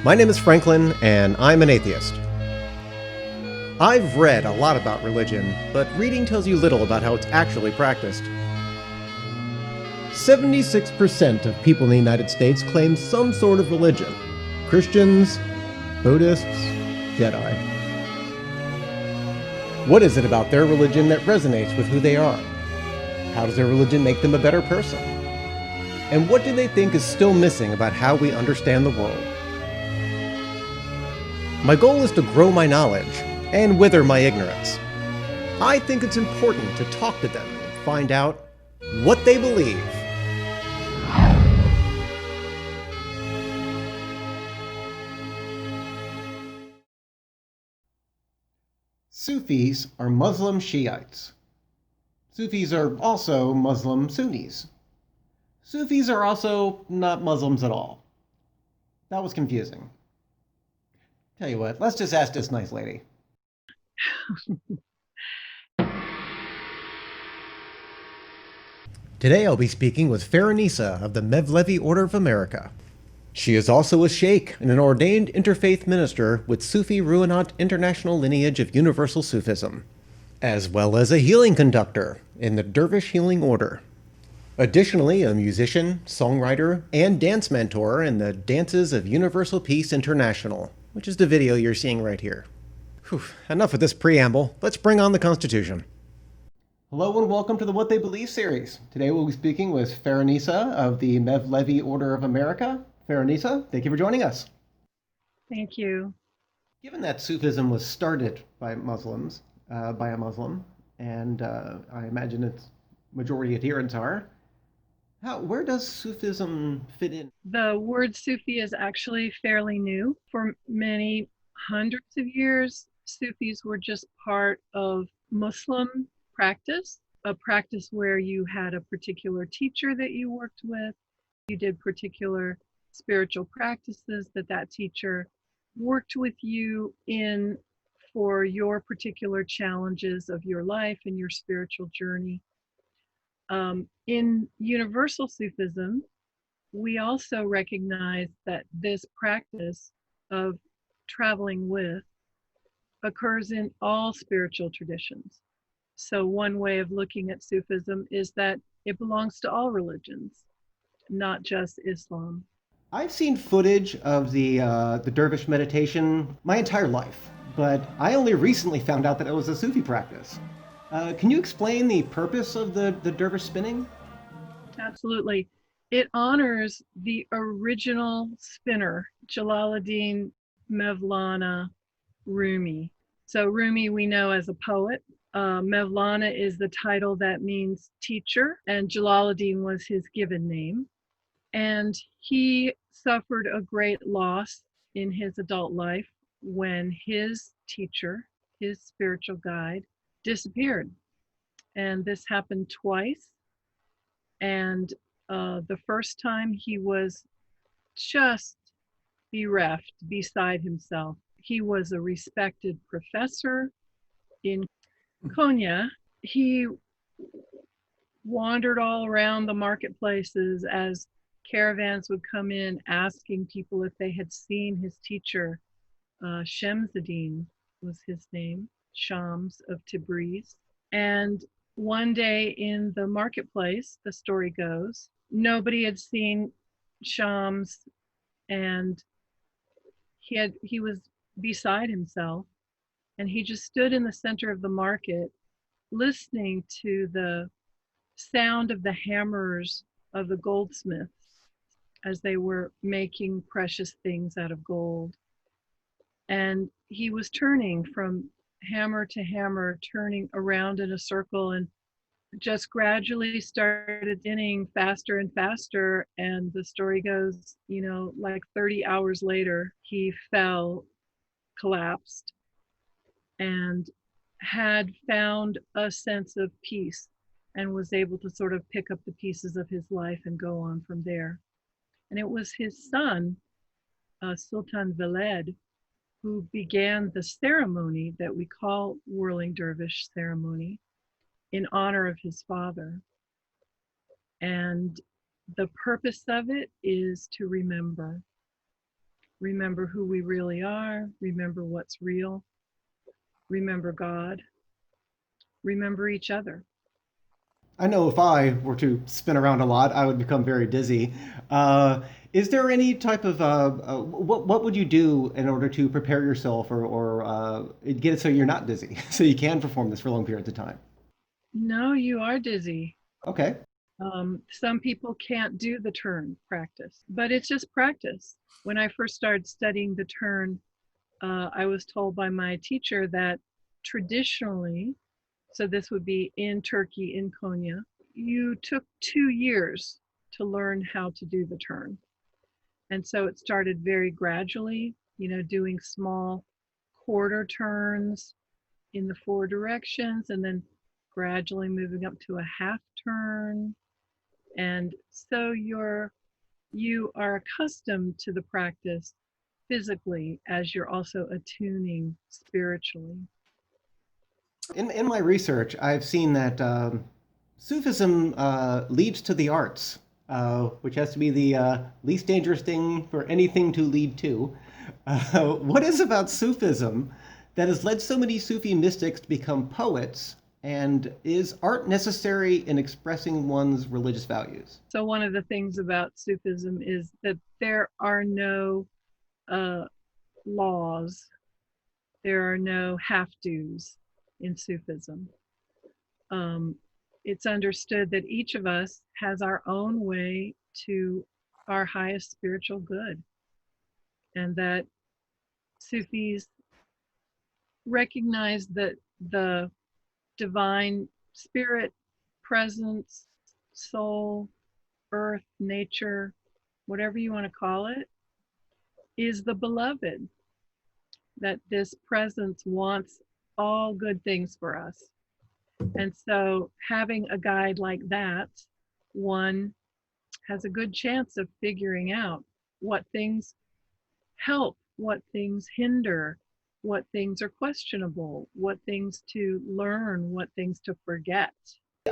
My name is Franklin, and I'm an atheist. I've read a lot about religion, but reading tells you little about how it's actually practiced. 76% of people in the United States claim some sort of religion. Christians, Buddhists, Jedi. What is it about their religion that resonates with who they are? How does their religion make them a better person? And what do they think is still missing about how we understand the world? My goal is to grow my knowledge and wither my ignorance. I think it's important to talk to them and find out what they believe. Sufis are Muslim Shiites. Sufis are also Muslim Sunnis. Sufis are also not Muslims at all. That was confusing. Tell you what, let's just ask this nice lady. Today I'll be speaking with Farrunnissa of the Mevlevi Order of America. She is also a sheikh and an ordained interfaith minister with Sufi Ruhaniat international lineage of universal Sufism, as well as a healing conductor in the Dervish healing order. Additionally, a musician, songwriter, and dance mentor in the Dances of Universal Peace International, which is the video you're seeing right here. Whew, enough of this preamble. Let's bring on the Constitution. Hello and welcome to the What They Believe series. Today we'll be speaking with Farrunnissa of the Mevlevi Order of America. Farrunnissa, thank you for joining us. Thank you. Given that Sufism was started by Muslims, by a Muslim, and I imagine its majority adherents are, where does Sufism fit in? The word Sufi is actually fairly new. For many hundreds of years, Sufis were just part of Muslim practice, a practice where you had a particular teacher that you worked with. You did particular spiritual practices that teacher worked with you in for your particular challenges of your life and your spiritual journey. In universal Sufism, we also recognize that this practice of traveling with occurs in all spiritual traditions. So one way of looking at Sufism is that it belongs to all religions, not just Islam. I've seen footage of the Dervish meditation my entire life, but I only recently found out that it was a Sufi practice. Can you explain the purpose of the Dervish spinning? Absolutely. It honors the original spinner, Jalaluddin Mevlana Rumi. So Rumi we know as a poet. Mevlana is the title that means teacher, and Jalaluddin was his given name. And he suffered a great loss in his adult life when his teacher, his spiritual guide, disappeared. And this happened twice. And the first time he was just bereft, beside himself. He was a respected professor in Konya. He wandered all around the marketplaces as caravans would come in asking people if they had seen his teacher. Shemseddin was his name, Shams of Tabriz. And one day in the marketplace, the story goes, nobody had seen Shams, and he was beside himself, and he just stood in the center of the market listening to the sound of the hammers of the goldsmiths as they were making precious things out of gold. And he was turning from hammer to hammer, turning around in a circle, and just gradually started spinning faster and faster. And the story goes, like 30 hours later, he fell, collapsed, and had found a sense of peace and was able to sort of pick up the pieces of his life and go on from there. And it was his son, Sultan Veled, who began the ceremony that we call Whirling Dervish ceremony in honor of his father. And the purpose of it is to remember. remember who we really are, remember what's real, remember God, remember each other. I know if I were to spin around a lot, I would become very dizzy. Is there any type of what would you do in order to prepare yourself or get it so you're not dizzy, so you can perform this for long periods of time? No, you are dizzy. Okay. Some people can't do the turn practice, but it's just practice. When I first started studying the turn, I was told by my teacher that traditionally, so this would be in Turkey, in Konya, you took 2 years to learn how to do the turn. And so it started very gradually, doing small quarter turns in the four directions and then gradually moving up to a half turn. And so you are accustomed to the practice physically as you're also attuning spiritually. In my research, I've seen that Sufism leads to the arts, which has to be the least dangerous thing for anything to lead to. What is about Sufism that has led so many Sufi mystics to become poets? And is art necessary in expressing one's religious values? So one of the things about Sufism is that there are no uh, laws, there are no have-dos in Sufism. Um, it's understood that each of us has our own way to our highest spiritual good, and that Sufis recognize that the divine spirit, presence, soul, earth, nature, whatever you want to call it, is the beloved, that this presence wants all good things for us. And so having a guide like that, one has a good chance of figuring out what things help, what things hinder, what things are questionable, what things to learn, what things to forget.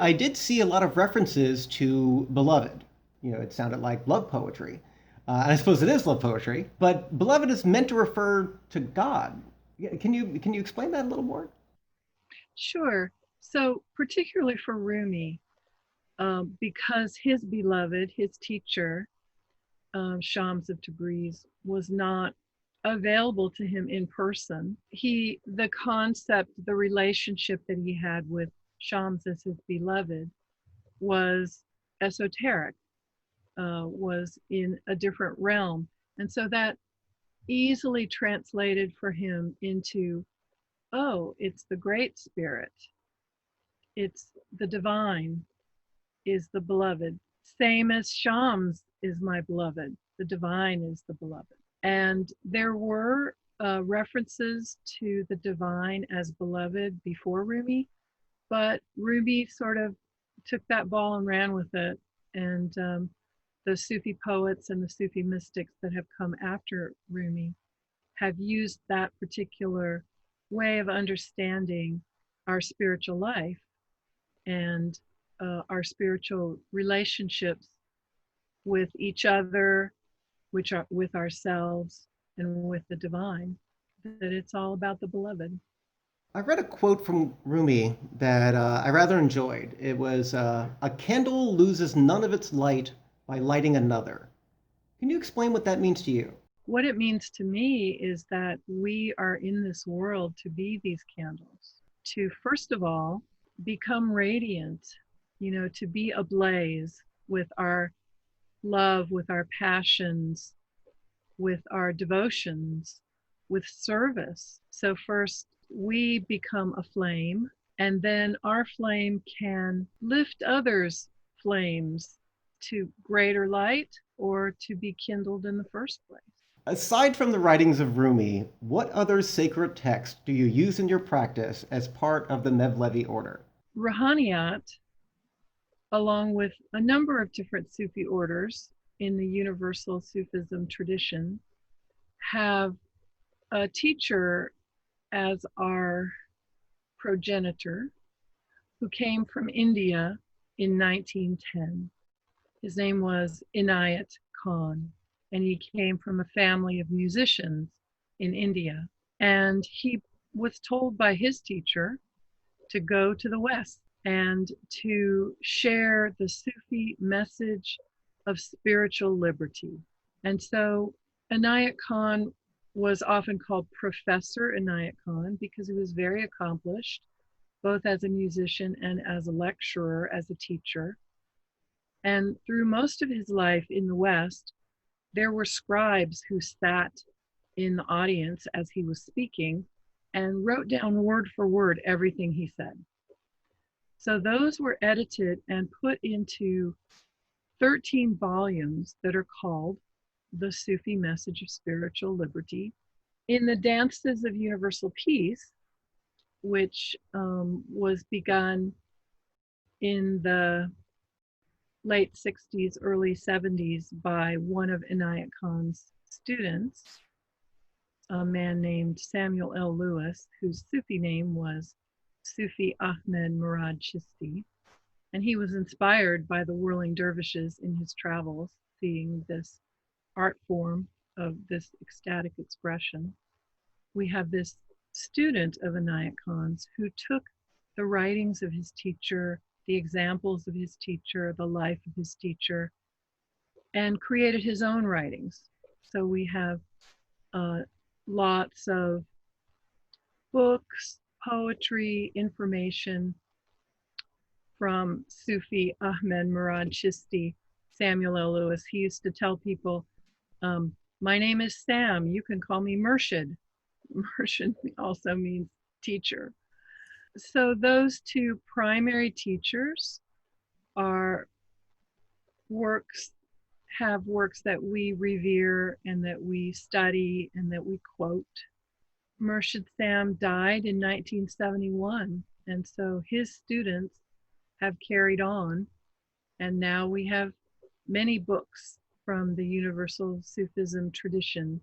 I did see a lot of references to beloved. You know, it sounded like love poetry. And I suppose it is love poetry, but beloved is meant to refer to God. Yeah, can you explain that a little more? Sure. So, particularly for Rumi, because his beloved, his teacher, Shams of Tabriz, was not available to him in person, the concept, the relationship that he had with Shams as his beloved was esoteric, was in a different realm. And so that easily translated for him into, oh, it's the great spirit, it's the divine, is the beloved. Same as Shams is my beloved, the divine is the beloved. And there were references to the divine as beloved before Rumi, but Rumi sort of took that ball and ran with it. And the Sufi poets and the Sufi mystics that have come after Rumi have used that particular way of understanding our spiritual life and our spiritual relationships with each other, which are with ourselves and with the divine, that it's all about the beloved. I read a quote from Rumi that I rather enjoyed. It was, "A candle loses none of its light by lighting another." Can you explain what that means to you? What it means to me is that we are in this world to be these candles, to first of all become radiant, to be ablaze with our love, with our passions, with our devotions, with service. So, first, we become a flame, and then our flame can lift others' flames to greater light or to be kindled in the first place. Aside from the writings of Rumi, what other sacred text do you use in your practice as part of the Mevlevi Order? Ruhaniat, along with a number of different Sufi orders in the universal Sufism tradition, have a teacher as our progenitor who came from India in 1910. His name was Inayat Khan. and he came from a family of musicians in India. And he was told by his teacher to go to the West and to share the Sufi message of spiritual liberty. And so Inayat Khan was often called Professor Inayat Khan because he was very accomplished, both as a musician and as a lecturer, as a teacher. And through most of his life in the West, there were scribes who sat in the audience as he was speaking and wrote down word for word everything he said. So those were edited and put into 13 volumes that are called The Sufi Message of Spiritual Liberty. In the Dances of Universal Peace, which was begun in the late 60s, early 70s by one of Inayat Khan's students, a man named Samuel L. Lewis, whose Sufi name was Sufi Ahmed Murad Chisti. And he was inspired by the Whirling Dervishes in his travels, seeing this art form of this ecstatic expression. We have this student of Inayat Khan's who took the writings of his teacher, the examples of his teacher, the life of his teacher, and created his own writings. So we have lots of books, poetry, information from Sufi Ahmed Murad Chisti, Samuel L. Lewis. He used to tell people, my name is Sam, you can call me Murshid. Murshid also means teacher. So those two primary teachers are have works that we revere and that we study and that we quote. Murshid Sam died in 1971, and so his students have carried on, and now we have many books from the Universal Sufism tradition.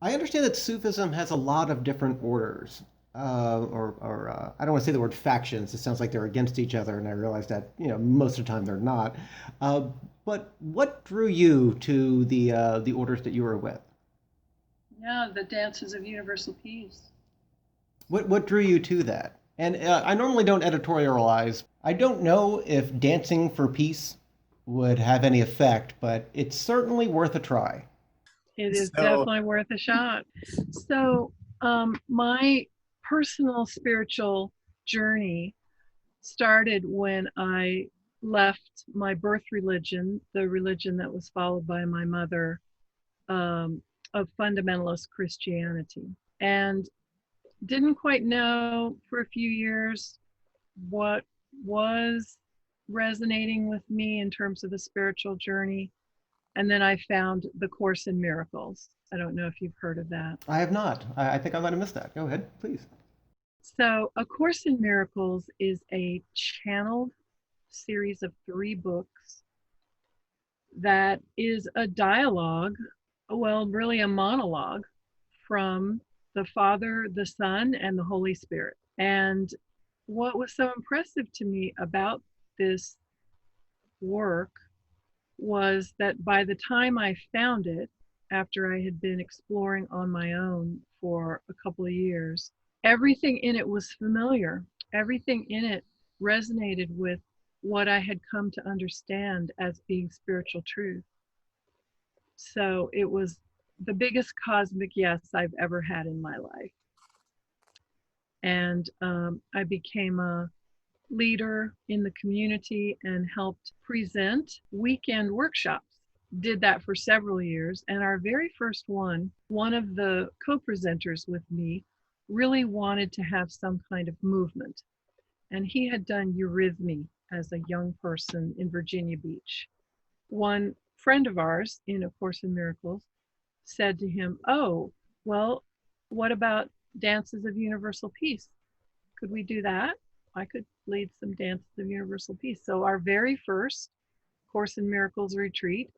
I understand that Sufism has a lot of different orders, I don't want to say the word factions. It sounds like they're against each other, and I realize that most of the time they're not. Uh, but what drew you to the orders that you were with? Yeah, the Dances of Universal Peace. What drew you to that? And I normally don't editorialize. I don't know if dancing for peace would have any effect, but it's certainly worth a try. It is So, definitely worth a shot. So, my personal spiritual journey started when I left my birth religion, the religion that was followed by my mother, of fundamentalist Christianity, and didn't quite know for a few years what was resonating with me in terms of a spiritual journey. And then I found the Course in Miracles. I don't know if you've heard of that. I have not. I think I might have missed that. Go ahead, please. So, A Course in Miracles is a channeled series of 3 books that is a dialogue, well, really a monologue from the Father, the Son, and the Holy Spirit. And what was so impressive to me about this work was that by the time I found it, after I had been exploring on my own for a couple of years, everything in it was familiar. Everything in it resonated with what I had come to understand as being spiritual truth. So it was the biggest cosmic yes I've ever had in my life. And I became a leader in the community and helped present weekend workshops. Did that for several years. And our very first one of the co-presenters with me really wanted to have some kind of movement. And he had done eurythmy as a young person in Virginia Beach. One friend of ours in A Course in Miracles said to him, oh, well, what about Dances of Universal Peace? Could we do that? I could lead some Dances of Universal Peace. So our very first Course in Miracles retreat,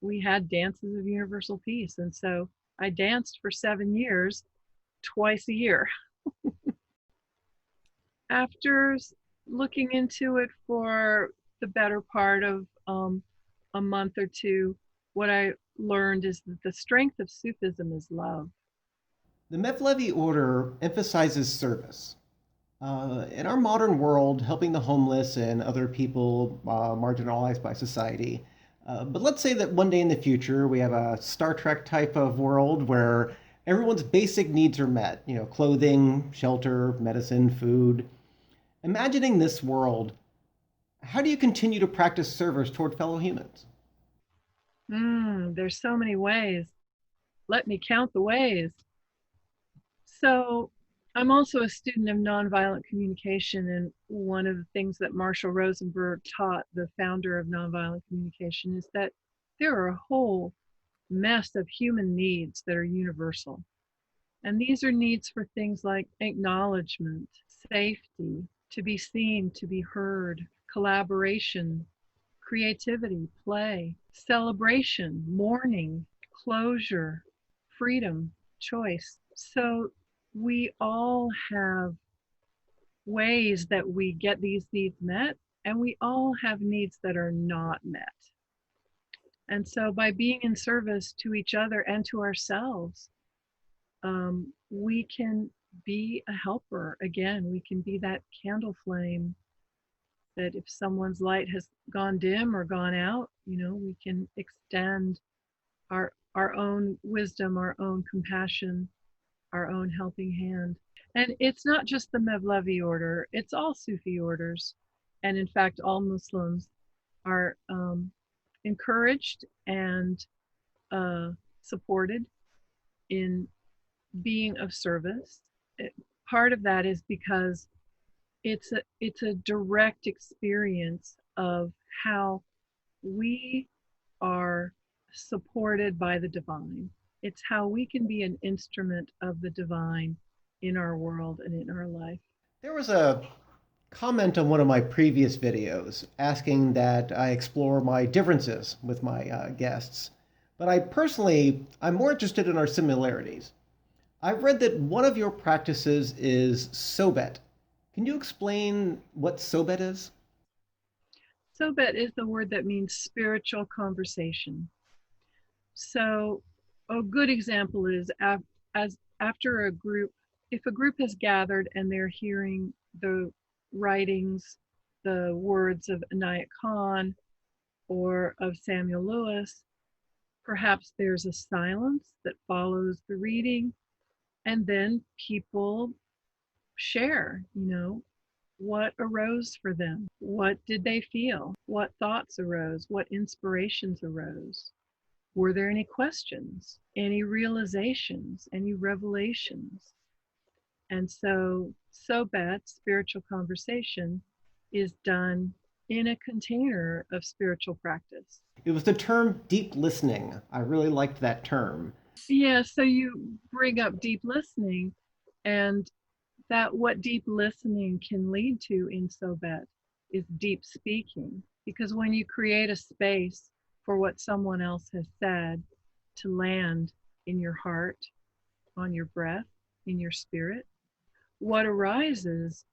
we had Dances of Universal Peace. And so I danced for 7 years, twice a year. After looking into it for the better part of a month or two, what I learned is that the strength of Sufism is love. The Mevlevi Order emphasizes service. In our modern world, helping the homeless and other people marginalized by society. But let's say that one day in the future, we have a Star Trek type of world where everyone's basic needs are met, clothing, shelter, medicine, food. Imagining this world, how do you continue to practice service toward fellow humans? There's so many ways. Let me count the ways. So, I'm also a student of nonviolent communication, and one of the things that Marshall Rosenberg taught, the founder of nonviolent communication, is that there are a whole mess of human needs that are universal. And these are needs for things like acknowledgement, safety, to be seen, to be heard, collaboration, creativity, play, celebration, mourning, closure, freedom, choice. So we all have ways that we get these needs met, and we all have needs that are not met. And so by being in service to each other and to ourselves, we can be a helper. Again, we can be that candle flame that if someone's light has gone dim or gone out, we can extend our own wisdom, our own compassion, our own helping hand. And it's not just the Mevlevi order, it's all Sufi orders. And in fact, all Muslims are encouraged and supported in being of service. Part of that is because it's a direct experience of how we are supported by the divine. It's how we can be an instrument of the divine in our world and in our life. There was a comment on one of my previous videos asking that I explore my differences with my guests, but I'm more interested in our similarities. I've read that one of your practices is Sohbet. Can you explain what Sohbet is? Sohbet is the word that means spiritual conversation. So a good example is as after a group, if a group has gathered and they're hearing the writings, the words of Inayat Khan or of Samuel Lewis, perhaps there's a silence that follows the reading, and then people share, what arose for them? What did they feel? What thoughts arose? What inspirations arose? Were there any questions, any realizations, any revelations? And so Sohbet, spiritual conversation, is done in a container of spiritual practice. It was the term deep listening. I really liked that term. Yeah, so you bring up deep listening, and that what deep listening can lead to in Sohbet is deep speaking. Because when you create a space for what someone else has said to land in your heart, on your breath, in your spirit, what arises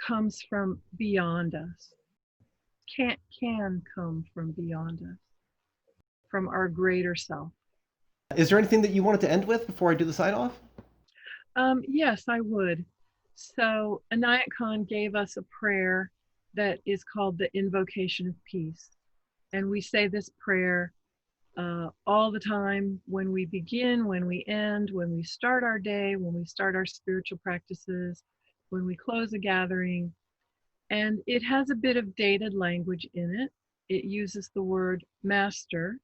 comes from beyond us, can come from beyond us, from our greater self. Is there anything that you wanted to end with before I do the sign off? Yes, I would. So Inayat Khan gave us a prayer that is called the Invocation of Peace. And we say this prayer all the time when we begin, when we end, when we start our day, when we start our spiritual practices, when we close a gathering. And it has a bit of dated language in it. It uses the word master,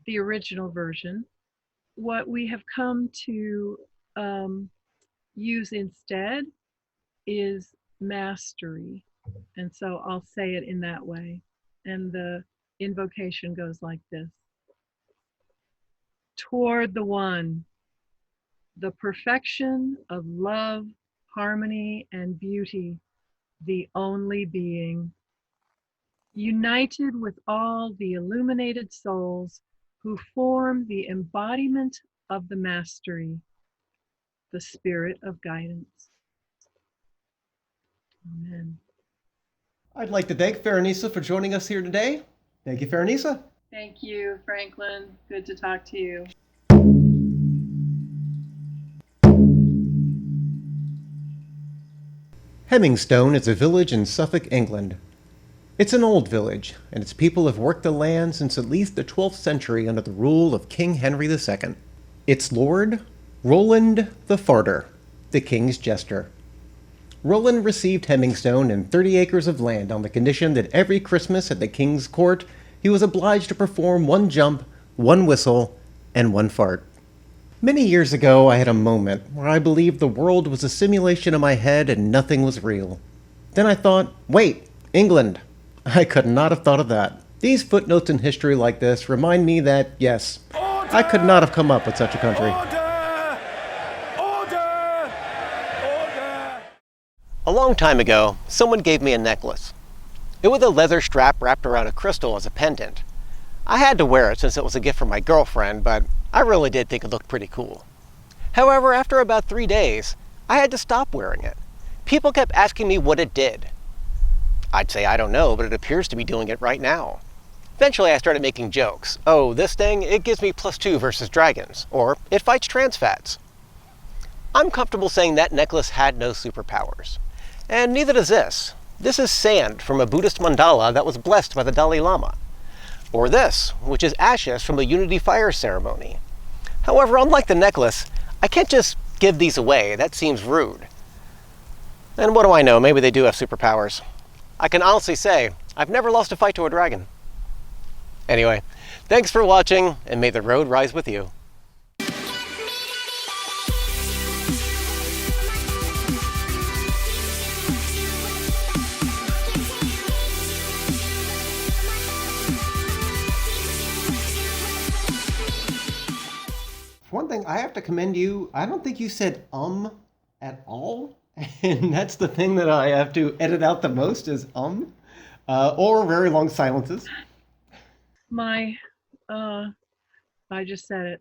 the original version. What we have come to use instead is mastery. And so I'll say it in that way. And the invocation goes like this. Toward the one, the perfection of love, harmony, and beauty, the only being, united with all the illuminated souls who form the embodiment of the mastery, the spirit of guidance. Amen. I'd like to thank Farrunnissa for joining us here today. Thank you, Farrunnissa. Thank you, Franklin. Good to talk to you. Hemmingstone is a village in Suffolk, England. It's an old village, and its people have worked the land since at least the 12th century under the rule of King Henry II. Its lord, Roland the Farter, the king's jester. Roland received Hemmingstone and 30 acres of land on the condition that every Christmas at the king's court he was obliged to perform one jump, one whistle, and one fart. Many years ago, I had a moment where I believed the world was a simulation in my head and nothing was real. Then I thought, wait, England. I could not have thought of that. These footnotes in history like this remind me that, yes, I could not have come up with such a country. Order! Order! Order! A long time ago, someone gave me a necklace. It was a leather strap wrapped around a crystal as a pendant. I had to wear it since it was a gift from my girlfriend, but I really did think it looked pretty cool. However, after about 3 days, I had to stop wearing it. People kept asking me what it did. I'd say I don't know, but it appears to be doing it right now. Eventually I started making jokes. Oh, this thing, it gives me +2 versus dragons, or it fights trans fats. I'm comfortable saying that necklace had no superpowers. And neither does this. This is sand from a Buddhist mandala that was blessed by the Dalai Lama. Or this, which is ashes from a unity fire ceremony. However, unlike the necklace, I can't just give these away. That seems rude. And what do I know? Maybe they do have superpowers. I can honestly say, I've never lost a fight to a dragon. Anyway, thanks for watching, and may the road rise with you. One thing, I have to commend you. I don't think you said at all. And that's the thing that I have to edit out the most is or very long silences. I just said it.